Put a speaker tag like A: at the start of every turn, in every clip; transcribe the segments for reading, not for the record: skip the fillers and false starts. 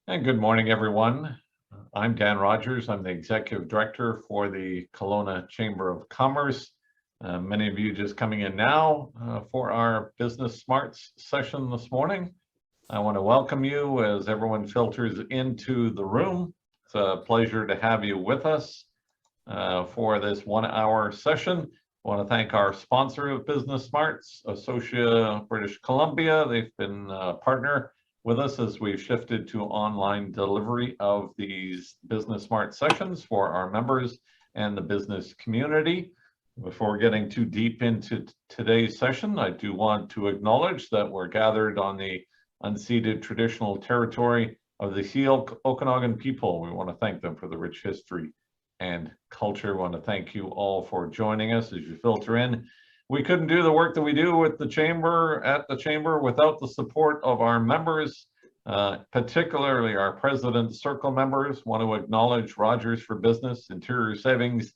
A: And good morning, everyone. I'm Dan Rogers. I'm the Executive Director for the Kelowna Chamber of Commerce. Many of you just coming in now for our Business Smarts session this morning. I want to welcome you as everyone filters into the room. It's a pleasure to have you with us for this 1-hour session. I want to thank our sponsor of Business Smarts, Associate British Columbia. They've been a partner with us as we've shifted to online delivery of these Business Smart sessions for our members and the business community. Before getting too deep into today's session, I do want to acknowledge that we're gathered on the unceded traditional territory of the Okanagan people. We want to thank them for the rich history and culture. I want to thank you all for joining us as you filter in. We couldn't do the work that we do with the chamber at the chamber without the support of our members, particularly our President Circle members. Want to acknowledge Rogers for Business, Interior Savings,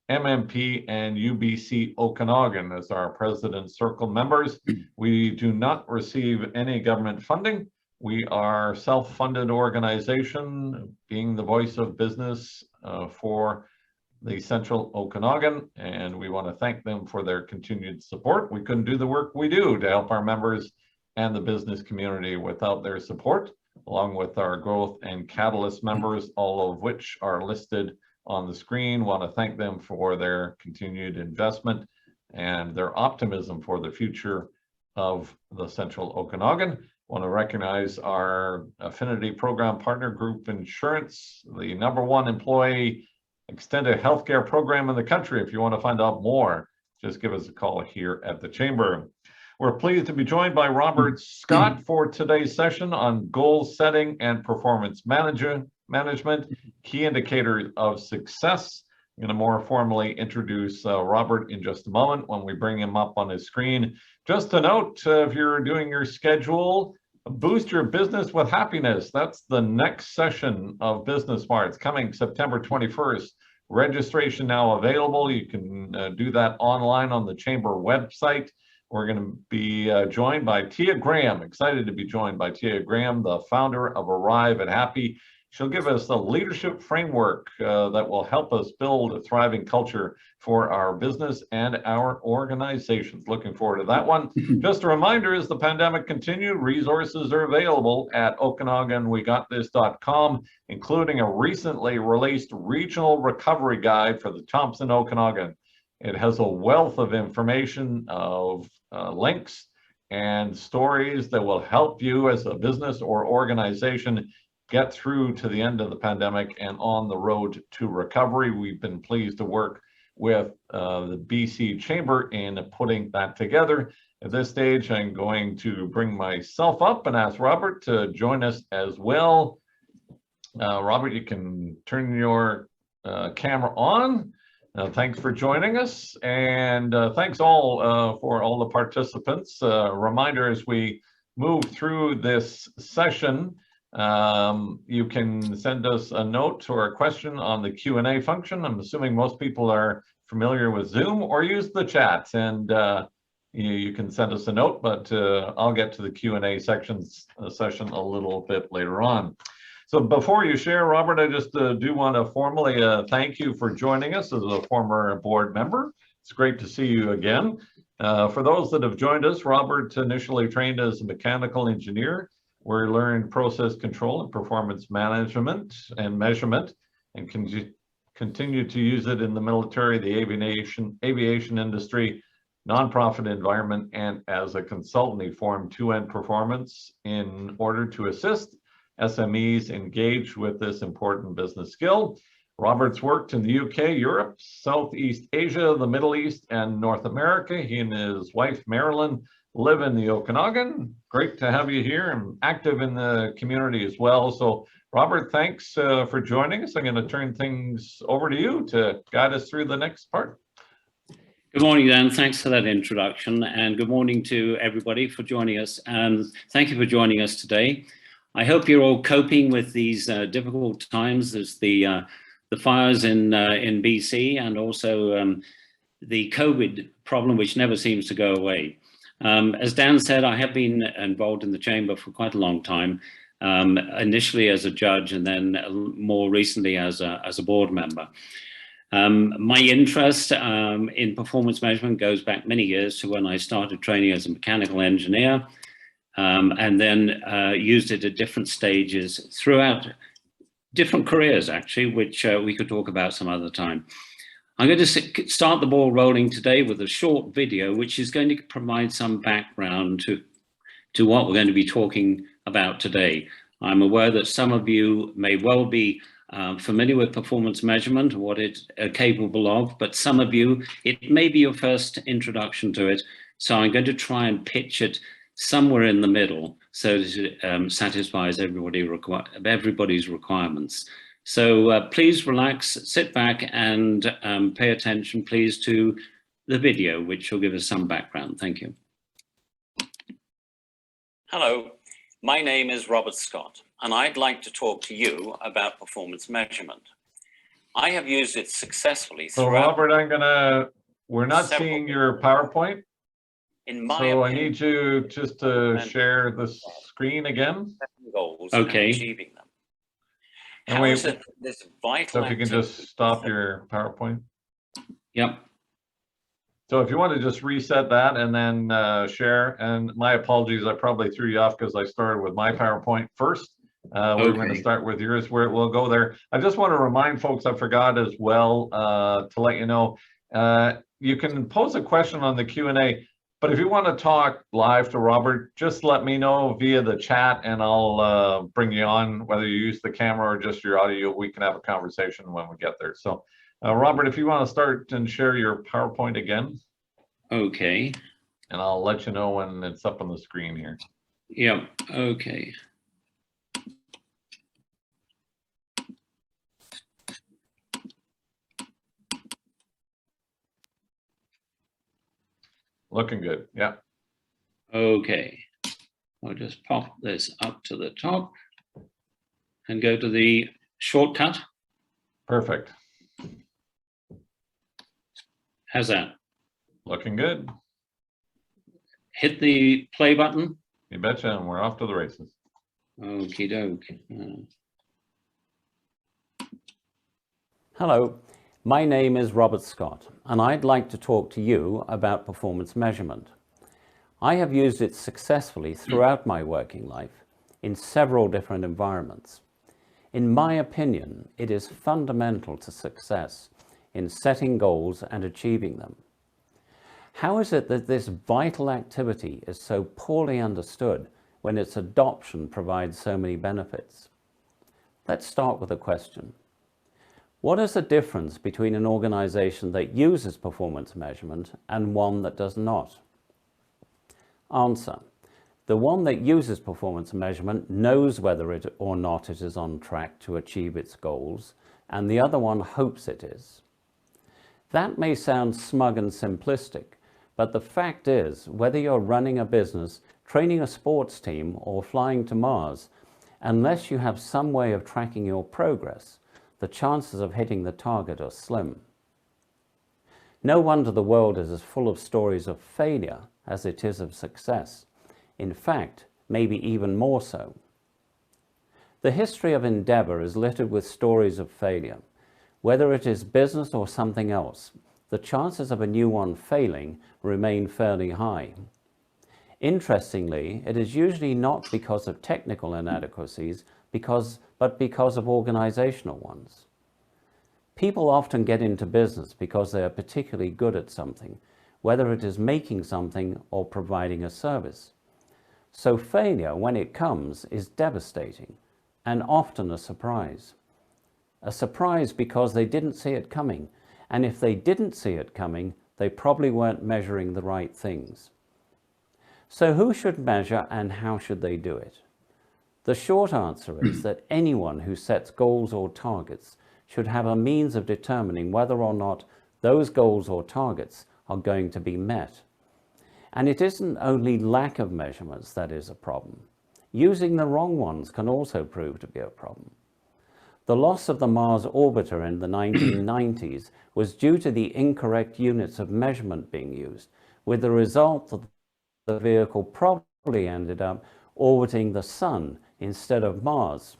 A: MMP, and UBC Okanagan as our President Circle members. We do not receive any government funding. We are a self-funded organization, being the voice of business for the Central Okanagan, and we want to thank them for their continued support. We couldn't do the work we do to help our members and the business community without their support, along with our growth and catalyst members, all of which are listed on the screen. Want to thank them for their continued investment and their optimism for the future of the Central Okanagan. Want to recognize our Affinity Program Partner Group Insurance, the #1 employee extended healthcare program in the country. If you want to find out more, just give us a call here at the Chamber. We're pleased to be joined by Robert Scott for today's session on goal setting and performance management, key indicators of success. I'm going to more formally introduce Robert in just a moment when we bring him up on his screen. Just a note, if you're doing your schedule, Boost Your Business with Happiness. That's the next session of Business Smarts coming September 21st. Registration now available. You can do that online on the Chamber website. We're going to be joined by Tia Graham. Excited to be joined by Tia Graham, the founder of Arrive at Happy. She'll give us a leadership framework that will help us build a thriving culture for our business and our organizations. Looking forward to that one. Just a reminder, as the pandemic continued, resources are available at OkanaganWeGotThis.com, including a recently released regional recovery guide for the Thompson Okanagan. It has a wealth of information of links and stories that will help you as a business or organization get through to the end of the pandemic and on the road to recovery. We've been pleased to work with the BC Chamber in putting that together. At this stage, I'm going to bring myself up and ask Robert to join us as well. Robert, you can turn your camera on. Thanks for joining us, and thanks all for all the participants. Reminder as we move through this session, you can send us a note or a question on the Q&A function. I'm assuming most people are familiar with Zoom, or use the chat, and you can send us a note, but I'll get to the Q&A session a little bit later on. So before you share, Robert, I just do want to formally thank you for joining us as a former board member. It's great to see you again. For those that have joined us, Robert initially trained as a mechanical engineer, where he learned process control and performance management and measurement, and continued to use it in the military, the aviation industry, nonprofit environment, and as a consultant. He formed 2N Performance in order to assist SMEs engaged with this important business skill. Robert's worked in the UK, Europe, Southeast Asia, the Middle East, and North America. He and his wife, Marilyn, live in the Okanagan. Great to have you here, and active in the community as well. So Robert, thanks for joining us. I'm going to turn things over to you to guide us through the next part.
B: Good morning, Dan. Thanks for that introduction, and good morning to everybody for joining us. And thank you for joining us today. I hope you're all coping with these difficult times. There's the fires in BC, and also the COVID problem, which never seems to go away. As Dan said, I have been involved in the Chamber for quite a long time. initially as a judge and then more recently as a board member. My interest in performance measurement goes back many years to when I started training as a mechanical engineer, and then used it at different stages throughout different careers, actually, which we could talk about some other time. I'm going to start the ball rolling today with a short video, which is going to provide some background to what we're going to be talking about today. I'm aware that some of you may well be familiar with performance measurement, what it's capable of, but some of you, it may be your first introduction to it. So I'm going to try and pitch it somewhere in the middle so that it satisfies everybody's requirements. So please relax, sit back and pay attention, please, to the video, which will give us some background. Thank you. Hello, my name is Robert Scott, and I'd like to talk to you about performance measurement. I have used it successfully throughout.
A: So Robert, we're not seeing your PowerPoint.
B: In my
A: opinion, I need you just to share the screen again.
B: Goals okay. And achieving them.
A: And
B: how is it this vital
A: so if you can just stop your PowerPoint.
B: Yep.
A: So if you want to just reset that and then share, and my apologies, I probably threw you off because I started with my PowerPoint first. We're going to start with yours where we'll go there. I just want to remind folks, I forgot as well to let you know, you can pose a question on the Q&A, but if you want to talk live to Robert, just let me know via the chat and I'll bring you on, whether you use the camera or just your audio. We can have a conversation when we get there. So Robert, if you want to start and share your PowerPoint again.
B: Okay.
A: And I'll let you know when it's up on the screen here.
B: Yeah, okay.
A: Looking good, yeah.
B: Okay, I'll just pop this up to the top and go to the shortcut.
A: Perfect.
B: How's that?
A: Looking good.
B: Hit the play button.
A: You betcha, and we're off to the races.
B: Okie doke.
C: Hello, my name is Robert Scott, and I'd like to talk to you about performance measurement. I have used it successfully throughout my working life in several different environments. In my opinion, it is fundamental to success in setting goals and achieving them. How is it that this vital activity is so poorly understood when its adoption provides so many benefits? Let's start with a question. What is the difference between an organization that uses performance measurement and one that does not? Answer. The one that uses performance measurement knows whether it or not it is on track to achieve its goals, and the other one hopes it is. That may sound smug and simplistic, but the fact is, whether you're running a business, training a sports team, or flying to Mars, unless you have some way of tracking your progress, the chances of hitting the target are slim. No wonder the world is as full of stories of failure as it is of success. In fact, maybe even more so. The history of endeavor is littered with stories of failure. Whether it is business or something else, the chances of a new one failing remain fairly high. Interestingly, it is usually not because of technical inadequacies, but because of organizational ones. People often get into business because they are particularly good at something, whether it is making something or providing a service. So failure, when it comes, is devastating and often a surprise. A surprise because they didn't see it coming, and if they didn't see it coming, they probably weren't measuring the right things. So who should measure and how should they do it? The short answer is that anyone who sets goals or targets should have a means of determining whether or not those goals or targets are going to be met. And it isn't only lack of measurements that is a problem. Using the wrong ones can also prove to be a problem. The loss of the Mars orbiter in the 1990s was due to the incorrect units of measurement being used, with the result that the vehicle probably ended up orbiting the sun instead of Mars,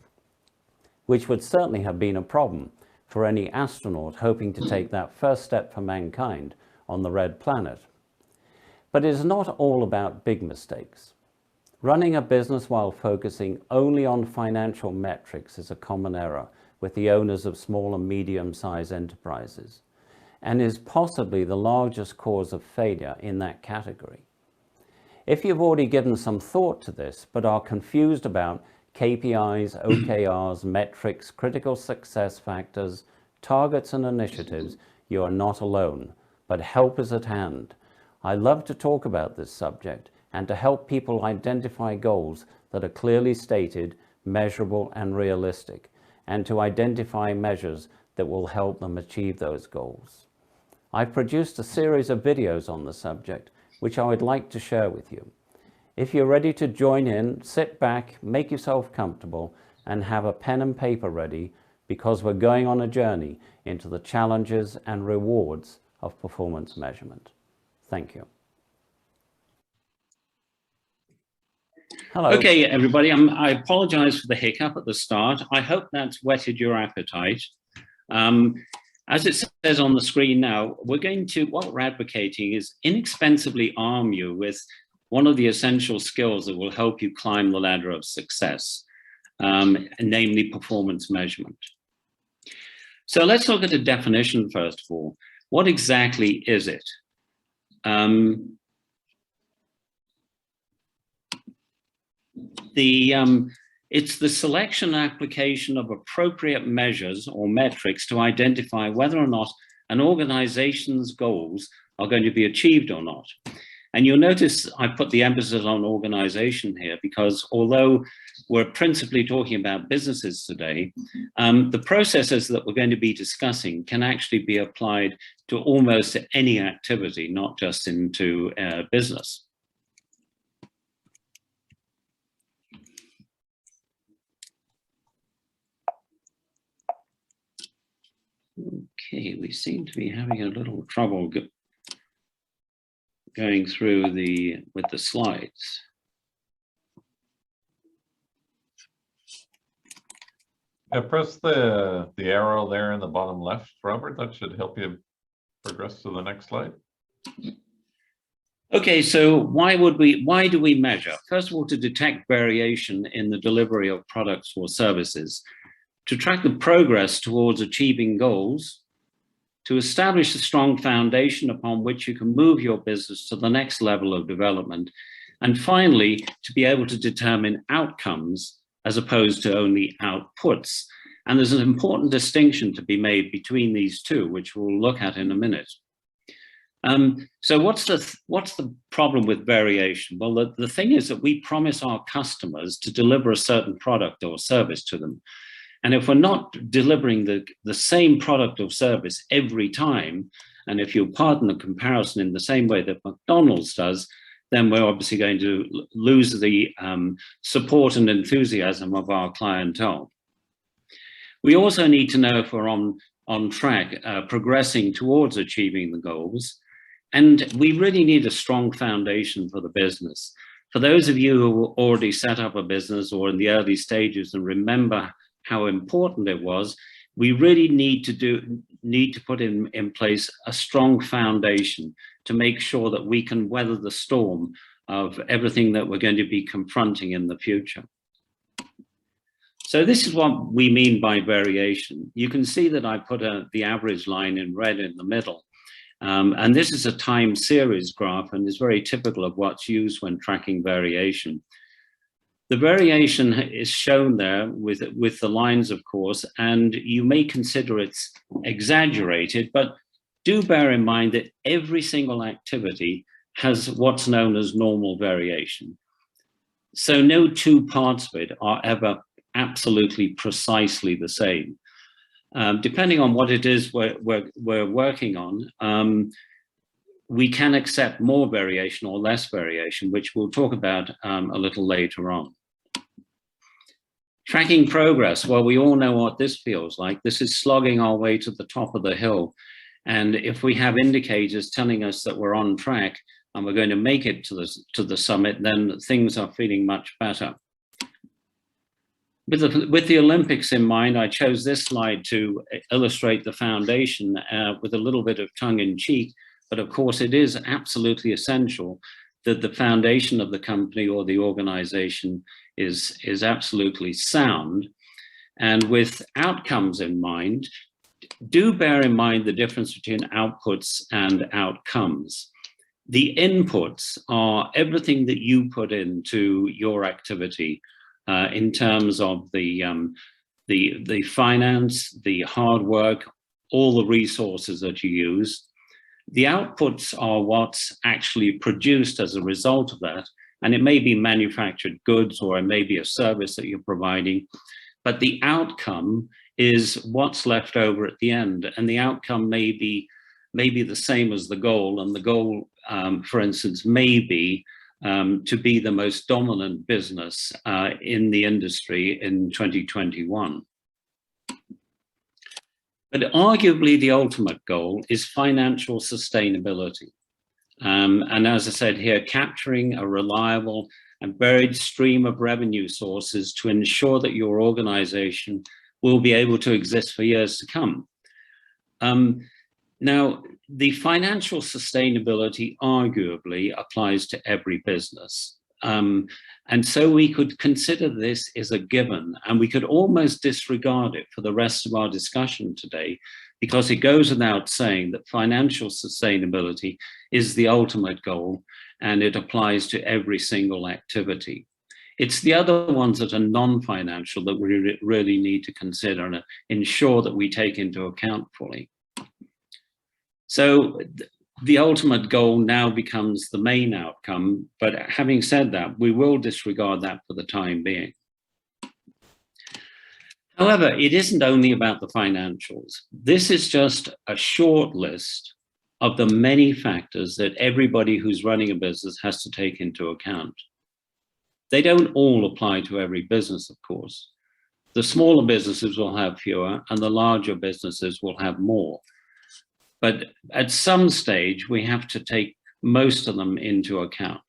C: which would certainly have been a problem for any astronaut hoping to take that first step for mankind on the red planet. But it is not all about big mistakes. Running a business while focusing only on financial metrics is a common error with the owners of small and medium-sized enterprises, and is possibly the largest cause of failure in that category. If you've already given some thought to this, but are confused about KPIs, OKRs, metrics, critical success factors, targets and initiatives, you are not alone, but help is at hand. I love to talk about this subject and to help people identify goals that are clearly stated, measurable and realistic, and to identify measures that will help them achieve those goals. I've produced a series of videos on the subject, which I would like to share with you. If you're ready to join in, sit back, make yourself comfortable, and have a pen and paper ready, because we're going on a journey into the challenges and rewards of performance measurement. Thank you. Hello.
B: Okay, everybody, I apologize for the hiccup at the start. I hope that's whetted your appetite. As it says on the screen now, what we're advocating is inexpensively arm you with one of the essential skills that will help you climb the ladder of success, namely performance measurement. So let's look at the definition first of all. What exactly is it? It's the selection and application of appropriate measures or metrics to identify whether or not an organization's goals are going to be achieved or not. And you'll notice I put the emphasis on organization here because although we're principally talking about businesses today, the processes that we're going to be discussing can actually be applied to almost any activity, not just into business. Okay, we seem to be having a little trouble going through with the slides.
A: Yeah, press the arrow there in the bottom left, Robert. That should help you progress to the next slide.
B: Okay, so why do we measure? First of all, to detect variation in the delivery of products or services, to track the progress towards achieving goals, to establish a strong foundation upon which you can move your business to the next level of development, and finally, to be able to determine outcomes as opposed to only outputs. And there's an important distinction to be made between these two, which we'll look at in a minute. So what's the problem with variation? Well, the thing is that we promise our customers to deliver a certain product or service to them. And if we're not delivering the same product or service every time, and if you'll pardon the comparison in the same way that McDonald's does, then we're obviously going to lose the support and enthusiasm of our clientele. We also need to know if we're on track, progressing towards achieving the goals. And we really need a strong foundation for the business. For those of you who already set up a business or in the early stages and remember how important it was, we really need to put in place a strong foundation to make sure that we can weather the storm of everything that we're going to be confronting in the future. So this is what we mean by variation. You can see that I put the average line in red in the middle. And this is a time series graph and is very typical of what's used when tracking variation. The variation is shown there with the lines, of course, and you may consider it's exaggerated, but do bear in mind that every single activity has what's known as normal variation. So no two parts of it are ever absolutely precisely the same. Depending on what it is we're working on, we can accept more variation or less variation, which we'll talk about a little later on. Tracking progress, well, we all know what this feels like. This is slogging our way to the top of the hill. And if we have indicators telling us that we're on track and we're going to make it to the summit, then things are feeling much better. With the Olympics in mind, I chose this slide to illustrate the foundation with a little bit of tongue in cheek, but of course it is absolutely essential that the foundation of the company or the organization is absolutely sound. And with outcomes in mind, do bear in mind the difference between outputs and outcomes. The inputs are everything that you put into your activity in terms of the finance, the hard work, all the resources that you use. The outputs are what's actually produced as a result of that. And it may be manufactured goods or it may be a service that you're providing, but the outcome is what's left over at the end. And the outcome may be the same as the goal. And the goal, for instance, may be to be the most dominant business in the industry in 2021. But arguably the ultimate goal is financial sustainability. And as I said here, capturing a reliable and varied stream of revenue sources to ensure that your organization will be able to exist for years to come. Now, the financial sustainability arguably applies to every business. And so we could consider this as a given, and we could almost disregard it for the rest of our discussion today, because it goes without saying that financial sustainability is the ultimate goal, and it applies to every single activity. It's the other ones that are non-financial that we really need to consider and ensure that we take into account fully. So the ultimate goal now becomes the main outcome, but having said that, we will disregard that for the time being. However, it isn't only about the financials. This is just a short list of the many factors that everybody who's running a business has to take into account. They don't all apply to every business, of course. The smaller businesses will have fewer and the larger businesses will have more. But at some stage, we have to take most of them into account.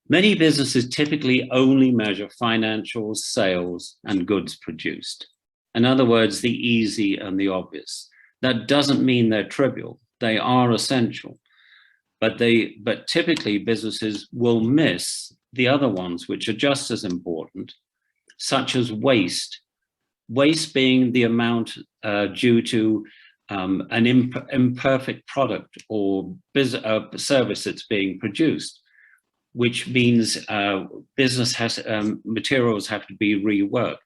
B: Many businesses typically only measure financials, sales, and goods produced. In other words, the easy and the obvious. That doesn't mean they're trivial. They are essential. But typically businesses will miss the other ones, which are just as important, such as waste. Waste being the amount due to an imperfect product or service that's being produced, which means materials have to be reworked.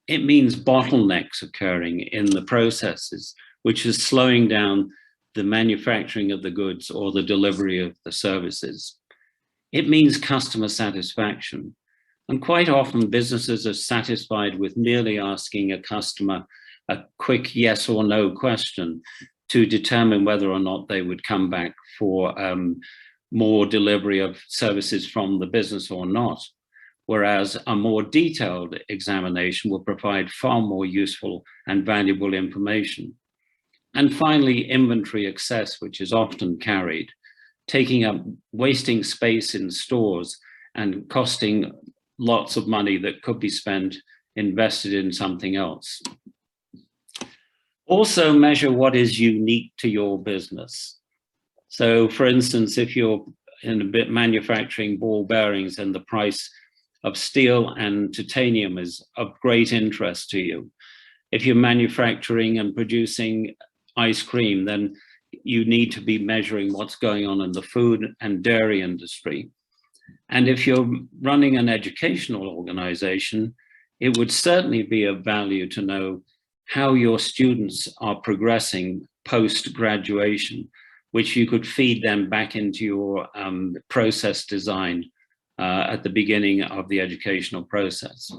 B: It means bottlenecks occurring in the processes, which is slowing down the manufacturing of the goods or the delivery of the services. It means customer satisfaction. And quite often businesses are satisfied with merely asking a customer a quick yes or no question to determine whether or not they would come back for more delivery of services from the business or not. Whereas a more detailed examination will provide far more useful and valuable information. And finally, inventory excess, which is often carried, wasting space in stores and costing lots of money that could be invested in something else. Also measure what is unique to your business. So for instance, if you're manufacturing ball bearings and the price of steel and titanium is of great interest to you. If you're manufacturing and producing ice cream, then you need to be measuring what's going on in the food and dairy industry. And if you're running an educational organization, it would certainly be of value to know how your students are progressing post-graduation, which you could feed them back into your process design at the beginning of the educational process.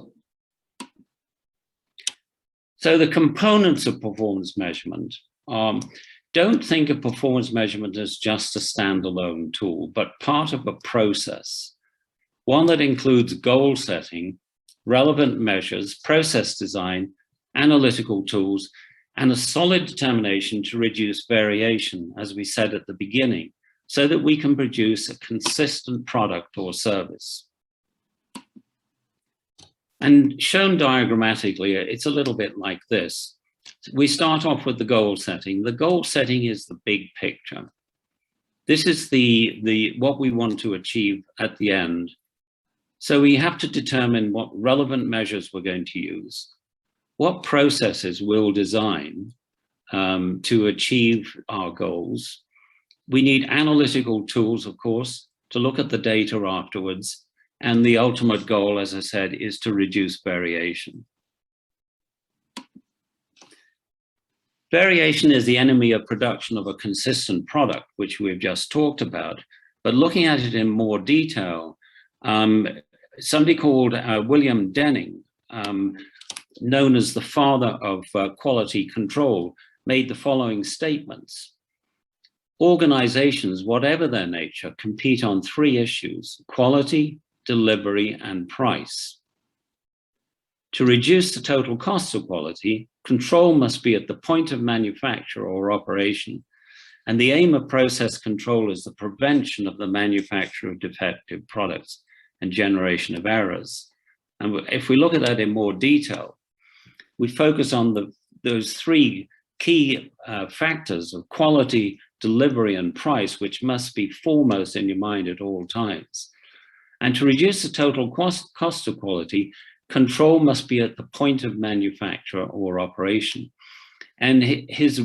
B: So the components of performance measurement don't think of performance measurement as just a standalone tool, but part of a process, one that includes goal setting, relevant measures, process design, analytical tools, and a solid determination to reduce variation, as we said at the beginning, so that we can produce a consistent product or service. And shown diagrammatically, it's a little bit like this. We start off with the goal setting. The goal setting is the big picture. This is what we want to achieve at the end. So we have to determine what relevant measures we're going to use, what processes we'll design to achieve our goals. We need analytical tools, of course, to look at the data afterwards. And the ultimate goal, as I said, is to reduce variation. Variation is the enemy of production of a consistent product, which we've just talked about. But looking at it in more detail, somebody called William Denning, known as the father of quality control, made the following statements. Organizations, whatever their nature, compete on three issues: quality, delivery, and price. To reduce the total cost of quality, control must be at the point of manufacture or operation, and the aim of process control is the prevention of the manufacture of defective products and generation of errors. And if we look at that in more detail, we focus on those three key factors of quality, delivery, and price, which must be foremost in your mind at all times. And to reduce the total cost of quality, control must be at the point of manufacture or operation. And his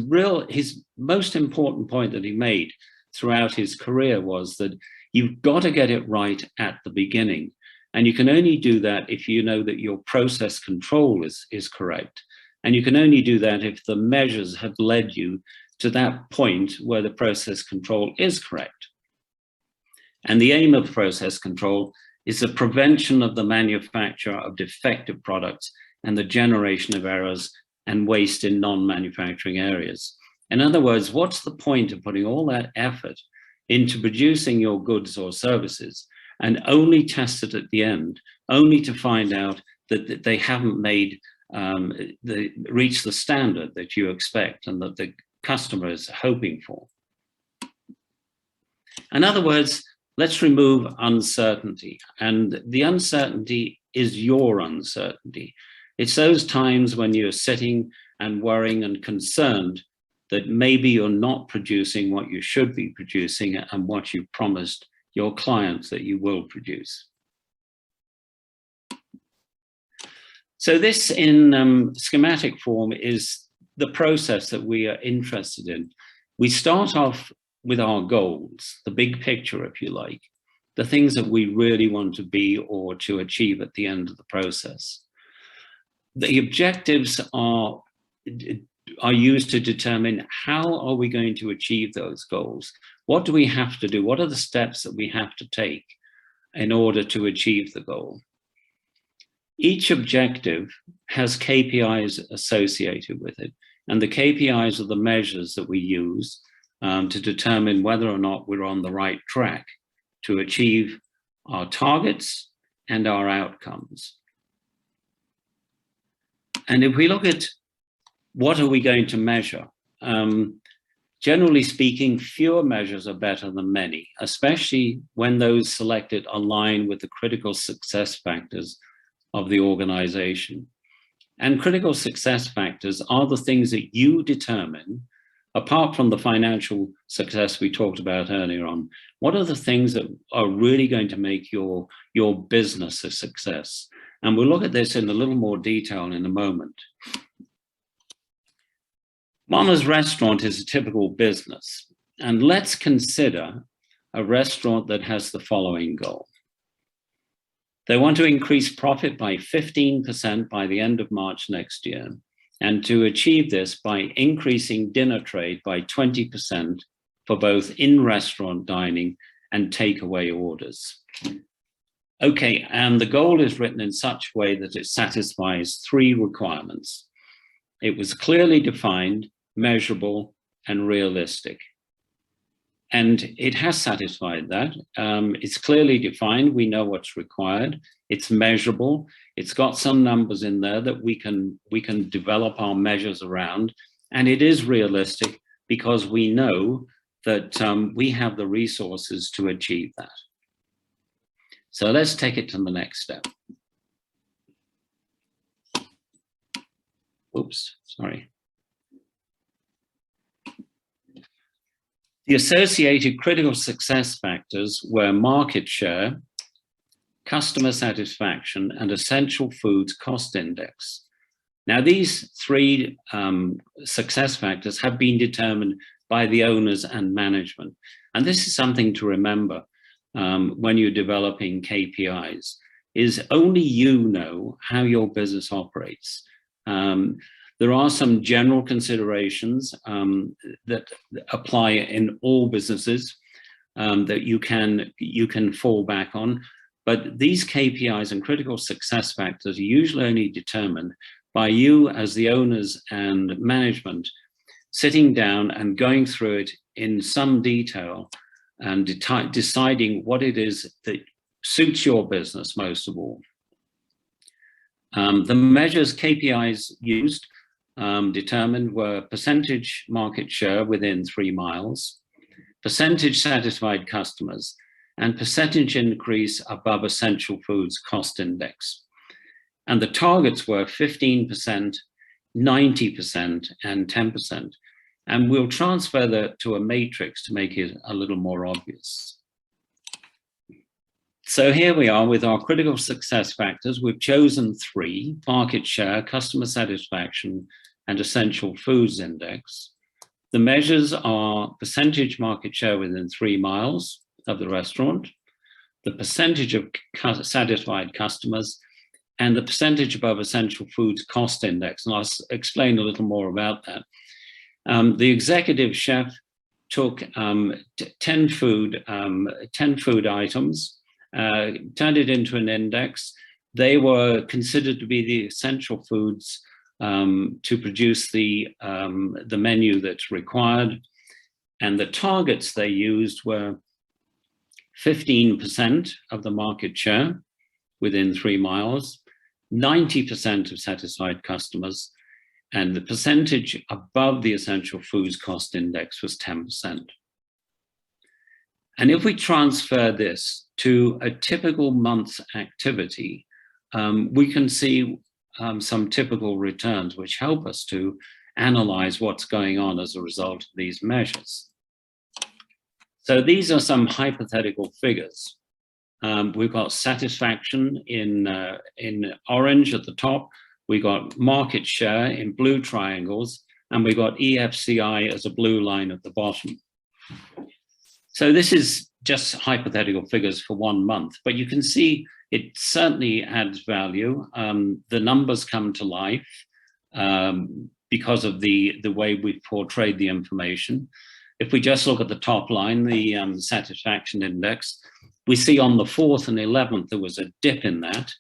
B: most important point that he made throughout his career was that you've got to get it right at the beginning. And you can only do that if you know that your process control is correct. And you can only do that if the measures have led you to that point where the process control is correct. And the aim of process control is the prevention of the manufacture of defective products and the generation of errors and waste in non-manufacturing areas. In other words, what's the point of putting all that effort into producing your goods or services and only test it at the end, only to find out that they haven't reached the standard that you expect and that the customer is hoping for? In other words, let's remove uncertainty. And the uncertainty is your uncertainty. It's those times when you're sitting and worrying and concerned that maybe you're not producing what you should be producing and what you promised your clients that you will produce. So this in schematic form is the process that we are interested in. We start off with our goals, the big picture, if you like, the things that we really want to be or to achieve at the end of the process. The objectives are used to determine how are we going to achieve those goals? What do we have to do? What are the steps that we have to take in order to achieve the goal? Each objective has KPIs associated with it, and the KPIs are the measures that we use to determine whether or not we're on the right track to achieve our targets and our outcomes. And if we look at what are we going to measure, generally speaking, fewer measures are better than many, especially when those selected align with the critical success factors of the organization. And critical success factors are the things that you determine, apart from the financial success we talked about earlier on. What are the things that are really going to make your business a success? And we'll look at this in a little more detail in a moment. Mama's Restaurant is a typical business. And let's consider a restaurant that has the following goal. They want to increase profit by 15% by the end of March next year, and to achieve this by increasing dinner trade by 20% for both in-restaurant dining and takeaway orders. Okay, and the goal is written in such a way that it satisfies three requirements. It was clearly defined, measurable, and realistic. And it has satisfied that. It's clearly defined. We know what's required. It's measurable. It's got some numbers in there that we can develop our measures around. And it is realistic because we know that we have the resources to achieve that. So let's take it to the next step. oops, sorry. The associated critical success factors were market share, customer satisfaction, and essential foods cost index. Now, these three success factors have been determined by the owners and management. And this is something to remember when you're developing KPIs, is only you know how your business operates. There are some general considerations that apply in all businesses that you can fall back on, but these KPIs and critical success factors are usually only determined by you as the owners and management sitting down and going through it in some detail and deciding what it is that suits your business most of all. The measures KPIs used determined were percentage market share within 3 miles, percentage satisfied customers, and percentage increase above essential foods cost index. And the targets were 15%, 90%, and 10%. And we'll transfer that to a matrix to make it a little more obvious. So here we are with our critical success factors. We've chosen 3: market share, customer satisfaction, and essential foods index. The measures are percentage market share within 3 miles of the restaurant, the percentage of satisfied customers, and the percentage above essential foods cost index. And I'll explain a little more about that. The executive chef took 10 food items, turned it into an index. They were considered to be the essential foods to produce the menu that's required. And the targets they used were 15% of the market share within 3 miles, 90% of satisfied customers, and the percentage above the essential foods cost index was 10%. And if we transfer this to a typical month's activity, we can see some typical returns which help us to analyze what's going on as a result of these measures. So these are some hypothetical figures. We've got satisfaction in orange at the top. We got market share in blue triangles, and we got EFCI as a blue line at the bottom. So this is just hypothetical figures for 1 month, but you can see it certainly adds value. The numbers come to life because of the way we've portrayed the information. If we just look at the top line, the satisfaction index, we see on the 4th and 11th there was a dip in that.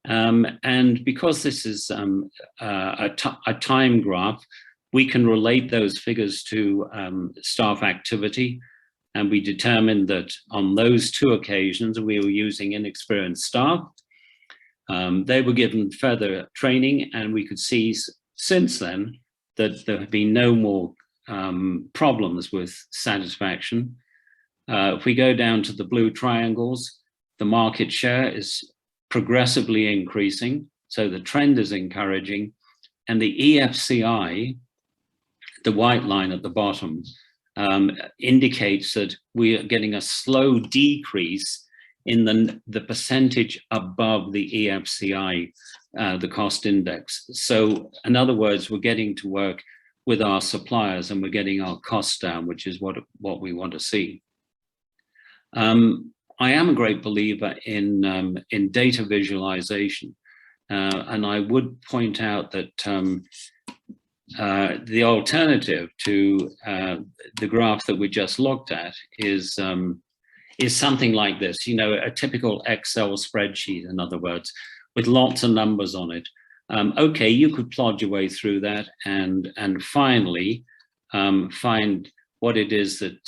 B: And because this is a time graph, we can relate those figures to staff activity. And we determined that on those 2 occasions, we were using inexperienced staff. They were given further training, and we could see since then that there have been no more problems with satisfaction. If we go down to the blue triangles, the market share is progressively increasing, so the trend is encouraging, and the EFCI, the white line at the bottom, indicates that we are getting a slow decrease in the percentage above the EFCI, the cost index. So in other words, we're getting to work with our suppliers and we're getting our costs down, which is what we want to see. I am a great believer in data visualization, and I would point out that the alternative to the graph that we just looked at is something like this, you know, a typical Excel spreadsheet, in other words, with lots of numbers on it. Okay, you could plod your way through that and finally find what it is that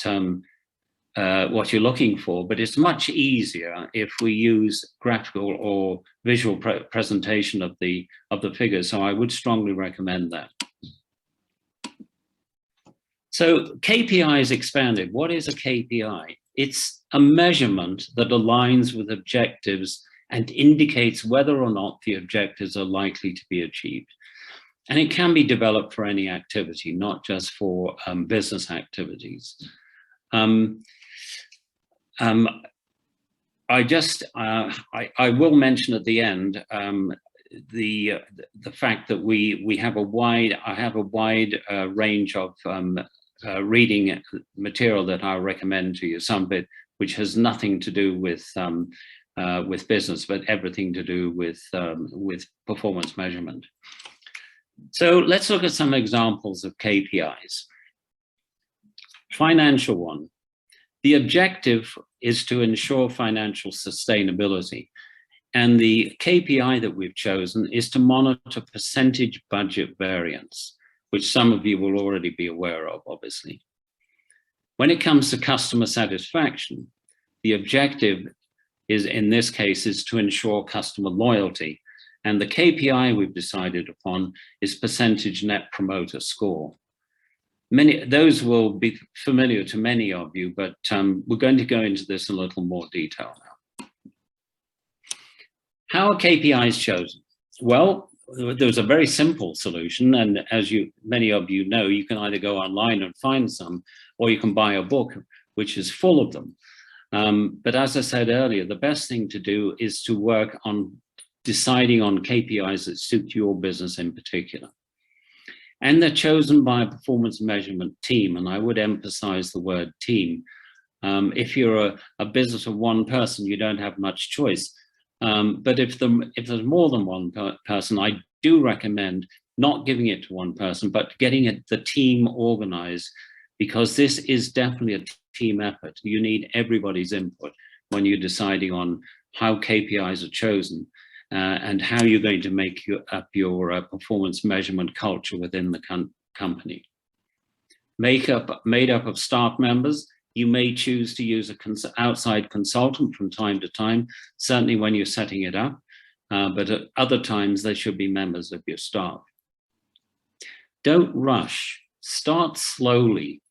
B: what you're looking for, but it's much easier if we use graphical or visual presentation of the figures. So I would strongly recommend that. So KPIs expanded. What is a KPI? It's a measurement that aligns with objectives and indicates whether or not the objectives are likely to be achieved. And it can be developed for any activity, not just for business activities. I will mention at the end the fact that I have a wide range of reading material that I'll recommend to you. Some of it which has nothing to do with business, but everything to do with performance measurement. So let's look at some examples of KPIs. Financial one. The objective is to ensure financial sustainability. And the KPI that we've chosen is to monitor percentage budget variance, which some of you will already be aware of, obviously. When it comes to customer satisfaction, the objective is, in this case, is to ensure customer loyalty. And the KPI we've decided upon is percentage net promoter score. Those will be familiar to many of you, but we're going to go into this in a little more detail now. How are KPIs chosen? Well, there's a very simple solution, and as many of you know, you can either go online and find some, or you can buy a book which is full of them. But as I said earlier, the best thing to do is to work on deciding on KPIs that suit your business in particular. And they're chosen by a performance measurement team, and I would emphasize the word team. If you're a business of one person, you don't have much choice. But if there's more than one person, I do recommend not giving it to one person, but getting the team organized, because this is definitely a team effort. You need everybody's input when you're deciding on how KPIs are chosen. And how you're going to make up your performance measurement culture within the company. Made up of staff members, you may choose to use an outside consultant from time to time, certainly when you're setting it up, but at other times they should be members of your staff. Don't rush, start slowly,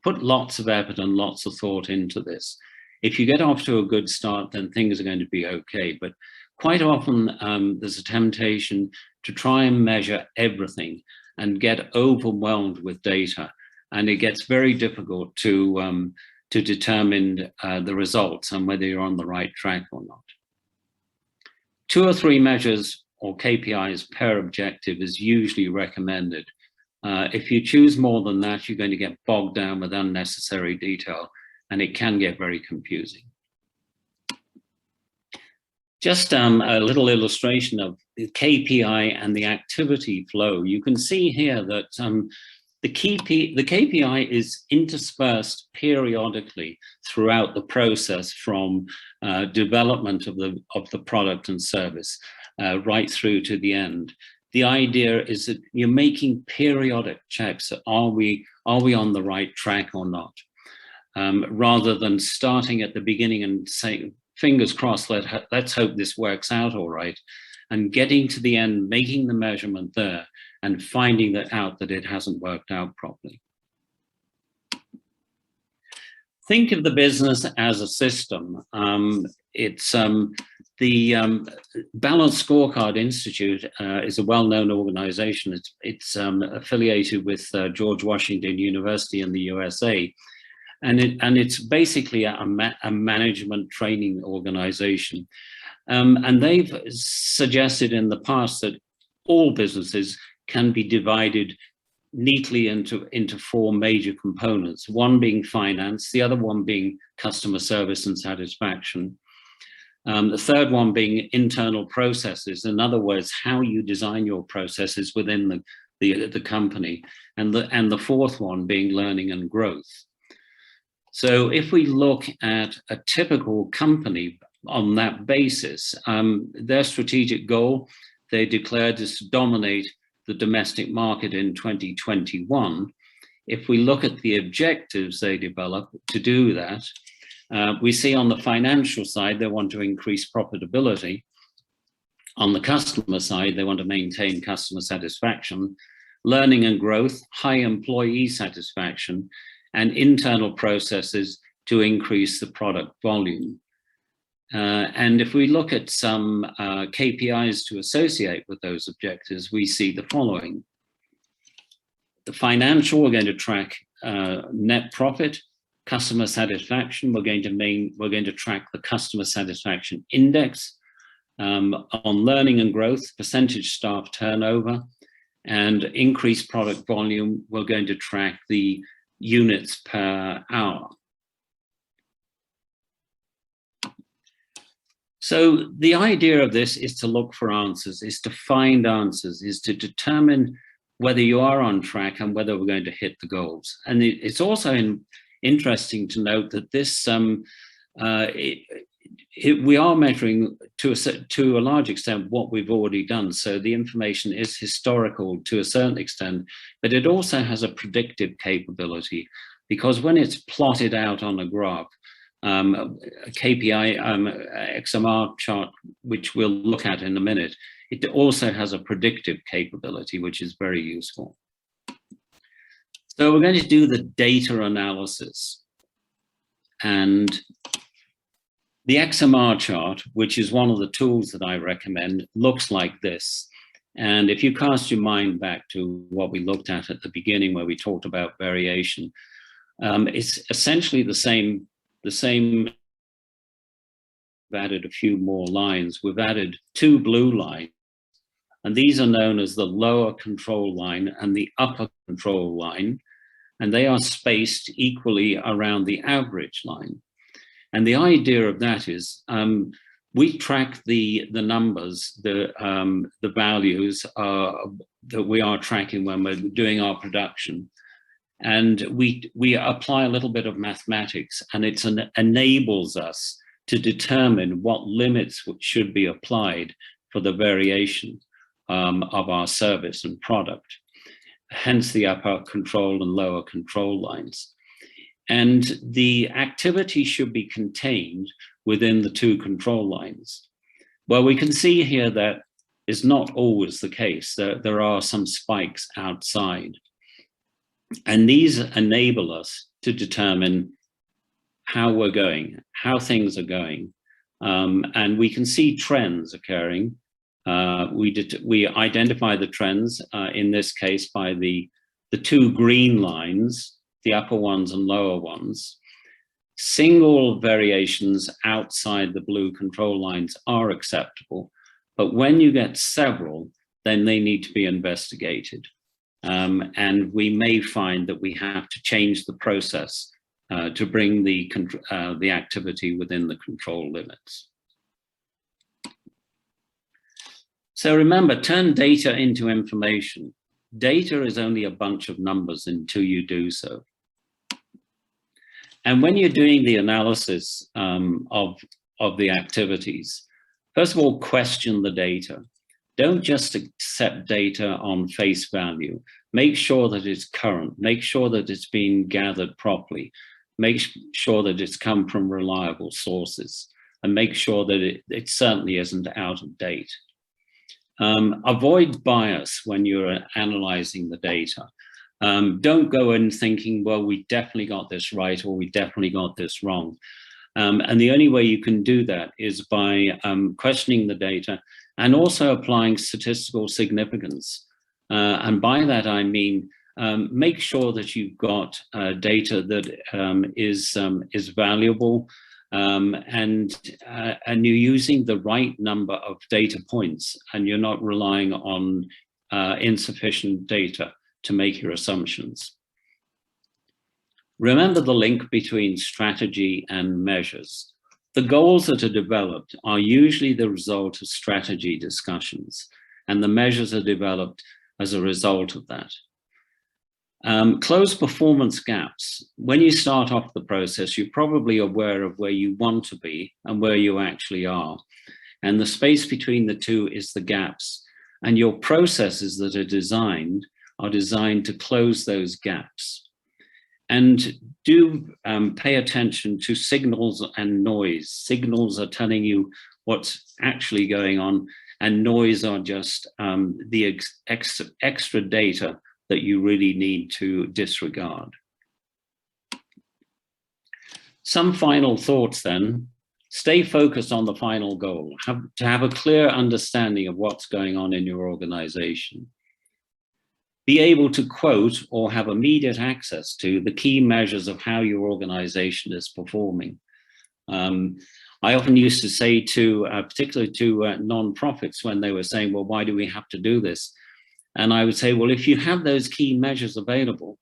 B: put lots of effort and lots of thought into this. If you get off to a good start, then things are going to be okay, but quite often there's a temptation to try and measure everything and get overwhelmed with data, and it gets very difficult to determine the results and whether you're on the right track or not. 2 or 3 measures or KPIs per objective is usually recommended. If you choose more than that, you're going to get bogged down with unnecessary detail, and it can get very confusing. Just a little illustration of the KPI and the activity flow. You can see here that the KPI is interspersed periodically throughout the process, from development of the product and service right through to the end. The idea is that you're making periodic checks. Are we on the right track or not? Rather than starting at the beginning and saying, fingers crossed, let's hope this works out all right, and getting to the end, making the measurement there, and finding out that it hasn't worked out properly. Think of the business as a system. It's the Balanced Scorecard Institute is a well-known organization. It's affiliated with George Washington University in the USA. And it's basically a management training organization. And they've suggested in the past that all businesses can be divided neatly into 4 major components, one being finance, the other one being customer service and satisfaction, the third one being internal processes, in other words, how you design your processes within the company, and the fourth one being learning and growth. So if we look at a typical company on that basis, their strategic goal, they declared, is to dominate the domestic market in 2021. If we look at the objectives they developed to do that, we see on the financial side, they want to increase profitability. On the customer side, they want to maintain customer satisfaction, learning and growth, high employee satisfaction, and internal processes to increase the product volume. And if we look at some KPIs to associate with those objectives, we see the following. The financial, we're going to track net profit. Customer satisfaction, we're going to track the customer satisfaction index. On learning and growth, percentage staff turnover, and increased product volume, we're going to track the units per hour. So the idea of this is to look for answers, is to find answers, is to determine whether you are on track and whether we're going to hit the goals. And it's also interesting to note that this we are measuring to a large extent what we've already done. So the information is historical to a certain extent, but it also has a predictive capability, because when it's plotted out on a graph, a KPI XMR chart, which we'll look at in a minute, it also has a predictive capability, which is very useful. So we're going to do the data analysis. And the XMR chart, which is one of the tools that I recommend, looks like this. And if you cast your mind back to what we looked at the beginning, where we talked about variation, it's essentially the same. We've added a few more lines. We've added 2 blue lines, and these are known as the lower control line and the upper control line, and they are spaced equally around the average line. And the idea of that is we track the numbers, the values that we are tracking when we're doing our production. And we apply a little bit of mathematics, and it enables us to determine what limits should be applied for the variation of our service and product, hence the upper control and lower control lines. And the activity should be contained within the 2 control lines. Well, we can see here that is not always the case. There are some spikes outside. And these enable us to determine how we're going, how things are going. And we can see trends occurring. We identify the trends, in this case, by the 2 green lines, the upper ones and lower ones. Single variations outside the blue control lines are acceptable, but when you get several, then they need to be investigated. And we may find that we have to change the process to bring the activity within the control limits. So remember, turn data into information. Data is only a bunch of numbers until you do so. And when you're doing the analysis of the activities, first of all, question the data. Don't just accept data on face value. Make sure that it's current. Make sure that it's being gathered properly. Make sure that it's come from reliable sources, and make sure that it certainly isn't out of date. Avoid bias when you're analyzing the data. Don't go in thinking, well, we definitely got this right, or we definitely got this wrong. And the only way you can do that is by questioning the data and also applying statistical significance. And by that, I mean, make sure that you've got data that is valuable, and you're using the right number of data points, and you're not relying on insufficient data to make your assumptions. Remember the link between strategy and measures. The goals that are developed are usually the result of strategy discussions, and the measures are developed as a result of that. Close performance gaps. When you start off the process, you're probably aware of where you want to be and where you actually are. And the space between the two is the gaps. And your processes that are designed to close those gaps. And do pay attention to signals and noise. Signals are telling you what's actually going on, and noise are just the extra data that you really need to disregard. Some final thoughts then. Stay focused on the final goal. To have a clear understanding of what's going on in your organization. be able to quote or have immediate access to the key measures of how your organization is performing. I often used to say to, particularly to non-profits when they were saying, well, why do we have to do this? And I would say, well, if you have those key measures available,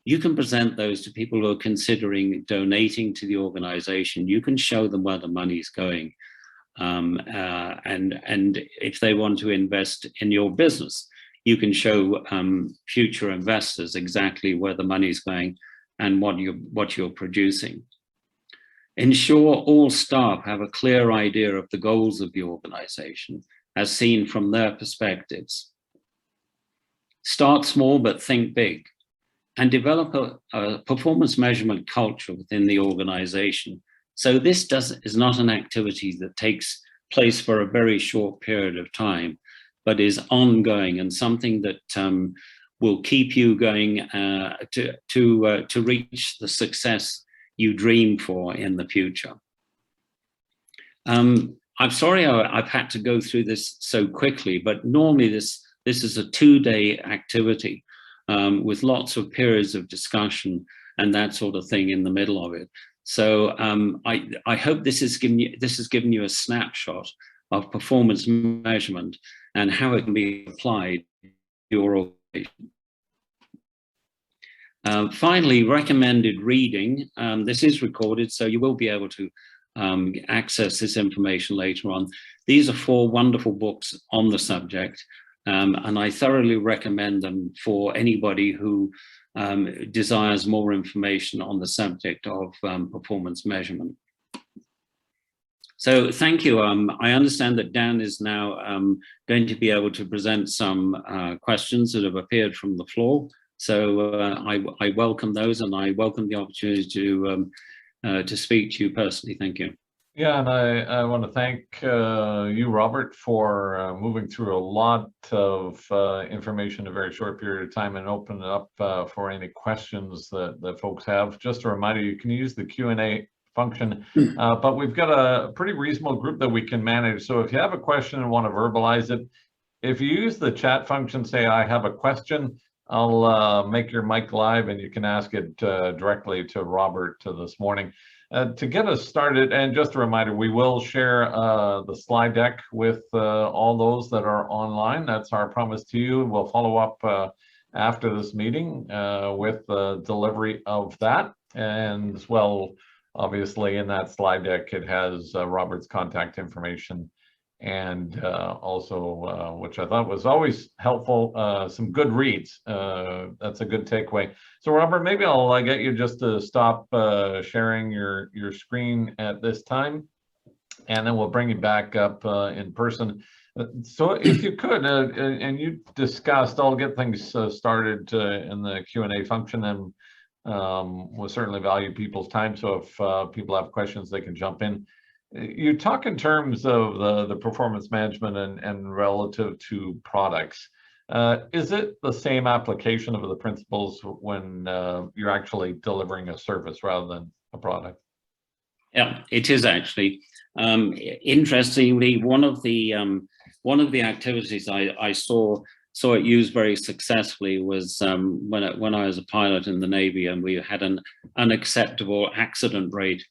B: you can present those to people who are considering donating to the organization. You can show them where the money's going. And if they want to invest in your business, you can show future investors exactly where the money's going and what you're producing. Ensure all staff have a clear idea of the goals of the organization as seen from their perspectives. Start small, but think big, and develop a performance measurement culture within the organization. So this is not an activity that takes place for a very short period of time, but is ongoing and something that will keep you going to reach the success you dream for in the future. I'm sorry I've had to go through this so quickly, but normally this is a 2-day activity with lots of periods of discussion and that sort of thing in the middle of it. So I hope this has given you a snapshot of performance measurement and how it can be applied to your organization. Finally, recommended reading. This is recorded, so you will be able to access this information later on. These are 4 wonderful books on the subject, and I thoroughly recommend them for anybody who desires more information on the subject of performance measurement. So thank you. I understand that Dan is now going to be able to present some questions that have appeared from the floor. So I welcome those, and I welcome the opportunity to speak to you personally. Thank you.
A: Yeah, and I want to thank you, Robert, for moving through a lot of information in a very short period of time and open it up for any questions that folks have. Just a reminder, you can use the Q&A function, but we've got a pretty reasonable group that we can manage. So if you have a question and want to verbalize it, if you use the chat function, say, I have a question, I'll make your mic live and you can ask it directly to Robert this morning. To get us started, and just a reminder, we will share the slide deck with all those that are online. That's our promise to you. We'll follow up after this meeting with the delivery of that. And as well, obviously in that slide deck, it has Robert's contact information, and also, which I thought was always helpful, some good reads. That's a good takeaway. So Robert, maybe I'll get you just to stop sharing your screen at this time, and then we'll bring you back up in person. So if you could, and you discussed, I'll get things started in the Q&A function, and we'll certainly value people's time. So if people have questions, they can jump in. You talk in terms of the performance management and relative to products. Is it the same application of the principles when you're actually delivering a service rather than a product?
B: Yeah, it is actually. Interestingly, one of the activities I saw it used very successfully was when I was a pilot in the Navy and we had an unacceptable accident rate.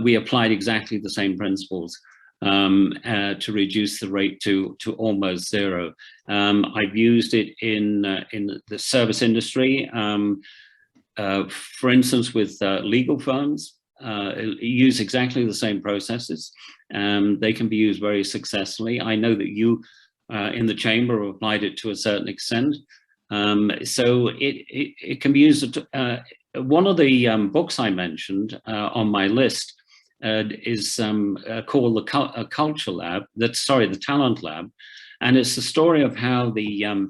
B: We applied exactly the same principles to reduce the rate to almost zero. I've used it in the service industry, for instance, with legal firms. Use exactly the same processes. They can be used very successfully. I know that you in the chamber have applied it to a certain extent. So it can be used. One of the books I mentioned on my list is called the Culture Lab. The Talent Lab, and it's the story of how the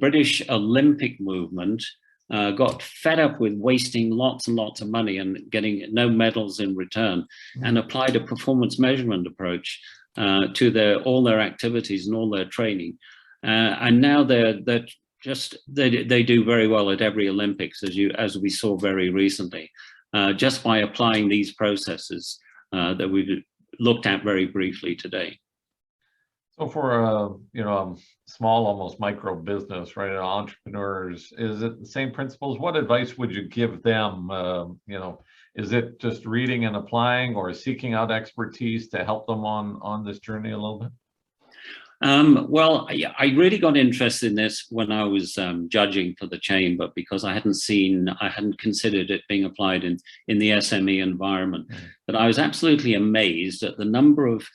B: British Olympic movement got fed up with wasting lots and lots of money and getting no medals in return, and applied a performance measurement approach to all their activities and all their training, and now they do very well at every Olympics, as we saw very recently, just by applying these processes that we've looked at very briefly today.
A: So for small, almost micro business, right? Entrepreneurs, is it the same principles? What advice would you give them? Is it just reading and applying, or seeking out expertise to help them on this journey a little bit?
B: Well, I really got interested in this when I was judging for the chamber, because I hadn't considered it being applied in the SME environment. Mm-hmm. But I was absolutely amazed at the number of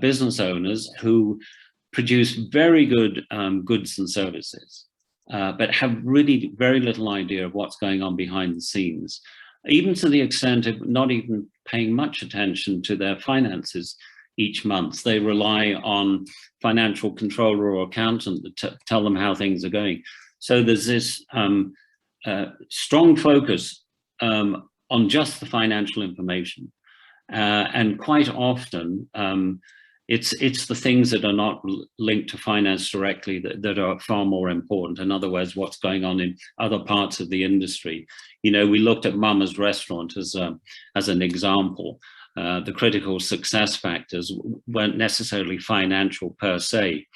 B: business owners who produce very good goods and services, but have really very little idea of what's going on behind the scenes, even to the extent of not even paying much attention to their finances each month. They rely on financial controller or accountant to tell them how things are going. So there's this strong focus on just the financial information. And quite often, it's the things that are not linked to finance directly that are far more important. In other words, what's going on in other parts of the industry. We looked at Mama's Restaurant as an example. The critical success factors weren't necessarily financial per se,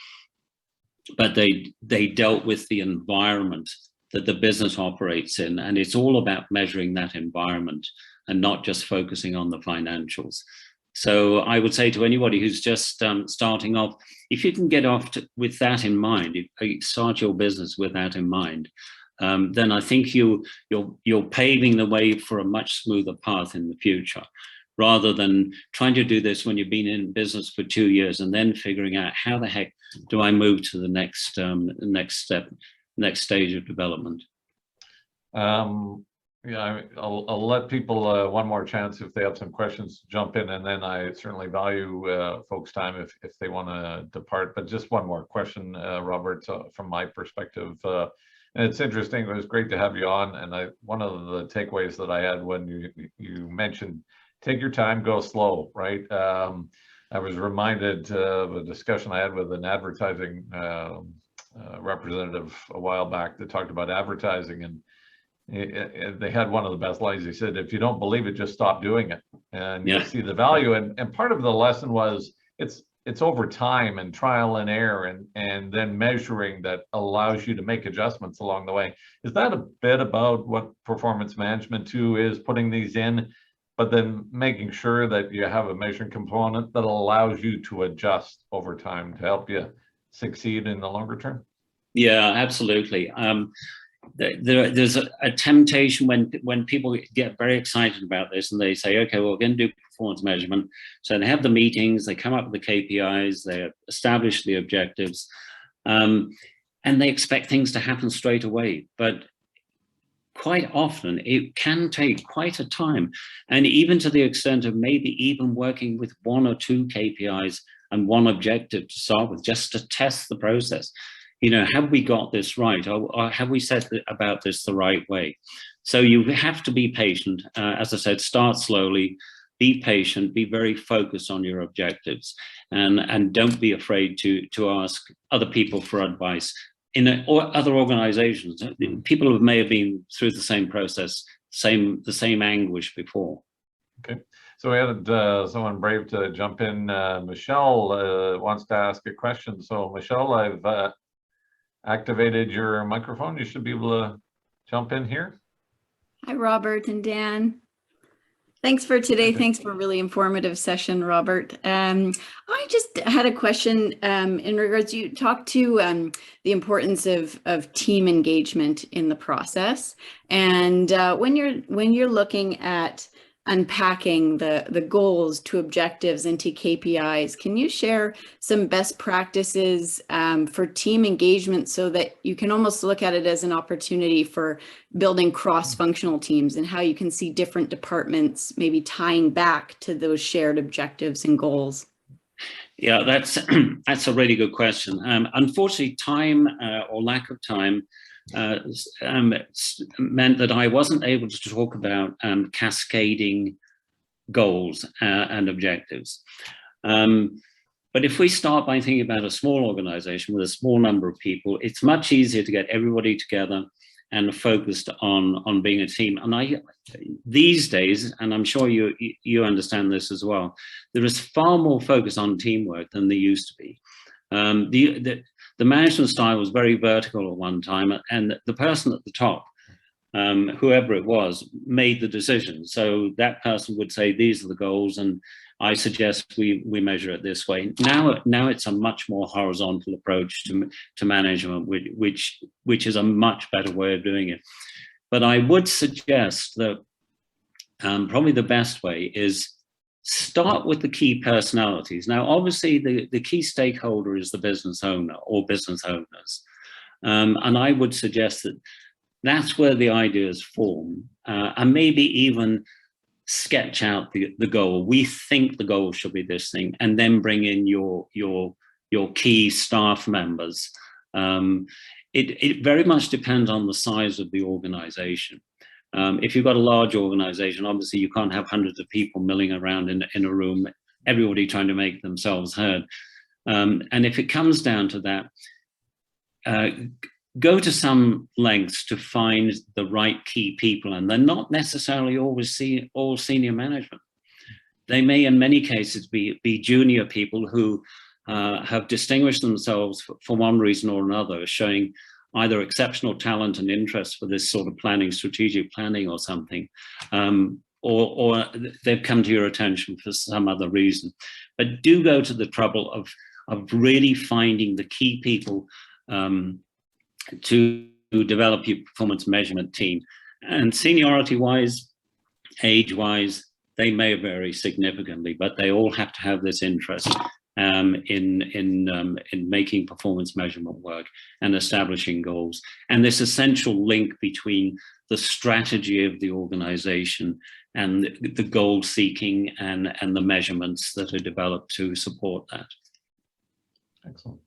B: but they dealt with the environment that the business operates in. And it's all about measuring that environment and not just focusing on the financials. So I would say to anybody who's just starting off, if you can get off with that in mind, if you start your business with that in mind, then I think you're paving the way for a much smoother path in the future, rather than trying to do this when you've been in business for 2 years and then figuring out how the heck do I move to the next step, next stage of development.
A: Yeah, I'll let people one more chance if they have some questions to jump in, and then I certainly value folks' time if they want to depart. But just one more question, Robert, from my perspective. And it's interesting. It was great to have you on. And one of the takeaways that I had when you mentioned take your time, go slow, right? I was reminded of a discussion I had with an advertising representative a while back that talked about advertising, and they had one of the best lines. He said, if you don't believe it, just stop doing it and you'll see the value. And part of the lesson was it's over time and trial and error and then measuring that allows you to make adjustments along the way. Is that a bit about what performance management too is, putting these in, but then making sure that you have a measuring component that allows you to adjust over time to help you succeed in the longer term?
B: Yeah, absolutely. There's a temptation when people get very excited about this and they say, okay, well, we're going to do performance measurement. So they have the meetings, they come up with the KPIs, they establish the objectives, and they expect things to happen straight away. But quite often it can take quite a time, and even to the extent of maybe even working with 1 or 2 KPIs and 1 objective to start with, just to test the process. Have we got this right, or have we said about this the right way? So you have to be patient. As I said, start slowly, be patient, be very focused on your objectives, and don't be afraid to ask other people for advice. Or other organizations, people who may have been through the same process, the same anguish before.
A: Okay, so we had someone brave to jump in. Michelle wants to ask a question. So Michelle, I've activated your microphone. You should be able to jump in here.
D: Hi, Robert and Dan. Thanks for today. Thanks for a really informative session, Robert. I just had a question in regards, you talked to the importance of team engagement in the process. And when you're looking at unpacking the goals to objectives into KPIs, can you share some best practices for team engagement so that you can almost look at it as an opportunity for building cross-functional teams and how you can see different departments maybe tying back to those shared objectives and goals?
B: Yeah, that's a really good question. Unfortunately, time or lack of time meant that I wasn't able to talk about cascading goals and objectives. But if we start by thinking about a small organization with a small number of people, it's much easier to get everybody together and focused on being a team. And these days, and I'm sure you understand this as well, there is far more focus on teamwork than there used to be. The management style was very vertical at one time, and the person at the top, whoever it was, made the decision. So that person would say, these are the goals, and I suggest we measure it this way. Now it's a much more horizontal approach to management, which is a much better way of doing it. But I would suggest that probably the best way is start with the key personalities. Now, obviously, the key stakeholder is the business owner or business owners. And I would suggest that that's where the ideas form, and maybe even sketch out the goal. We think the goal should be this thing, and then bring in your key staff members. It very much depends on the size of the organization. If you've got a large organization, obviously you can't have hundreds of people milling around in a room, everybody trying to make themselves heard. And if it comes down to that, go to some lengths to find the right key people, and they're not necessarily always all senior management. They may, in many cases, be junior people who have distinguished themselves for one reason or another, showing either exceptional talent and interest for this sort of planning, strategic planning or something, or they've come to your attention for some other reason. But do go to the trouble of really finding the key people to develop your performance measurement team. And seniority-wise, age-wise, they may vary significantly, but they all have to have this interest in making performance measurement work and establishing goals, and this essential link between the strategy of the organization and the goal seeking and the measurements that are developed to support that.
A: Excellent.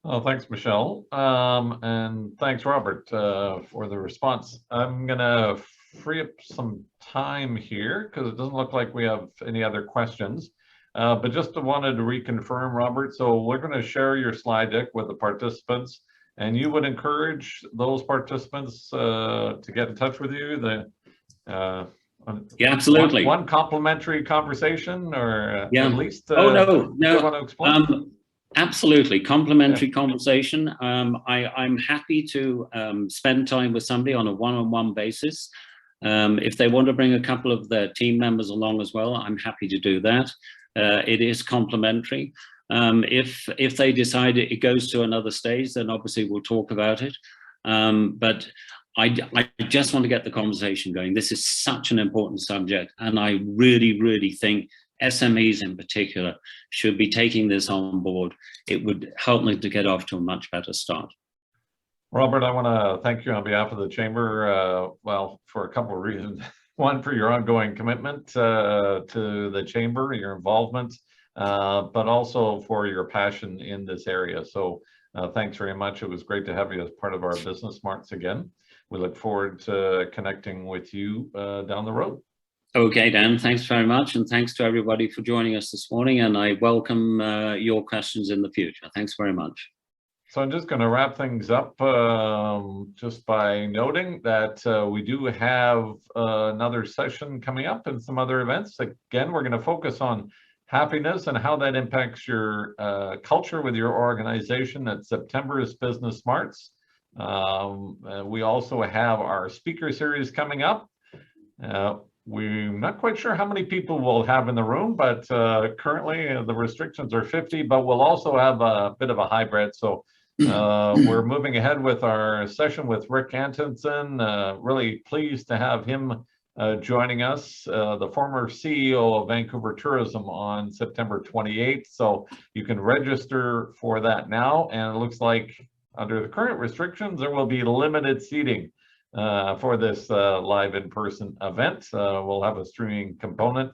A: Well, thanks, Michelle. And thanks, Robert, for the response. I'm going to free up some time here because it doesn't look like we have any other questions. But just wanted to reconfirm, Robert, so we're going to share your slide deck with the participants, and you would encourage those participants to get in touch with you.
B: Yeah, absolutely.
A: One complimentary conversation, or
B: yeah.
A: at least.
B: Oh no,
A: you want to explain?
B: Absolutely, complimentary conversation. I'm happy to spend time with somebody on a one-on-one basis. If they want to bring a couple of their team members along as well, I'm happy to do that. It is complimentary. If they decide it goes to another stage, then obviously we'll talk about it. But I just want to get the conversation going. This is such an important subject, and I really, really think SMEs in particular should be taking this on board. It would help them to get off to a much better start.
A: Robert, I want to thank you on behalf of the Chamber, well, for a couple of reasons. One, for your ongoing commitment to the Chamber, your involvement, but also for your passion in this area. So thanks very much. It was great to have you as part of our Business Smarts again. We look forward to connecting with you down the road.
B: Okay, Dan, thanks very much. And thanks to everybody for joining us this morning. And I welcome your questions in the future. Thanks very much.
A: So I'm just going to wrap things up just by noting that we do have another session coming up and some other events. Again, we're going to focus on happiness and how that impacts your culture with your organization at September's Business Smarts. We also have our speaker series coming up. We're not quite sure how many people we'll have in the room, but currently the restrictions are 50, but we'll also have a bit of a hybrid. So we're moving ahead with our session with Rick Antonsen. Really pleased to have him joining us, the former CEO of Vancouver Tourism, on September 28th. So you can register for that now. And it looks like under the current restrictions, there will be limited seating for this live in-person event. We'll have a streaming component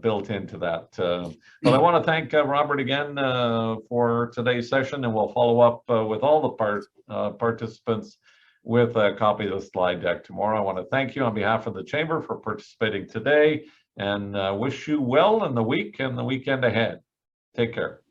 A: built into that. But I want to thank Robert again for today's session, and we'll follow up with all the participants with a copy of the slide deck tomorrow. I want to thank you on behalf of the Chamber for participating today, and wish you well in the week and the weekend ahead. Take care.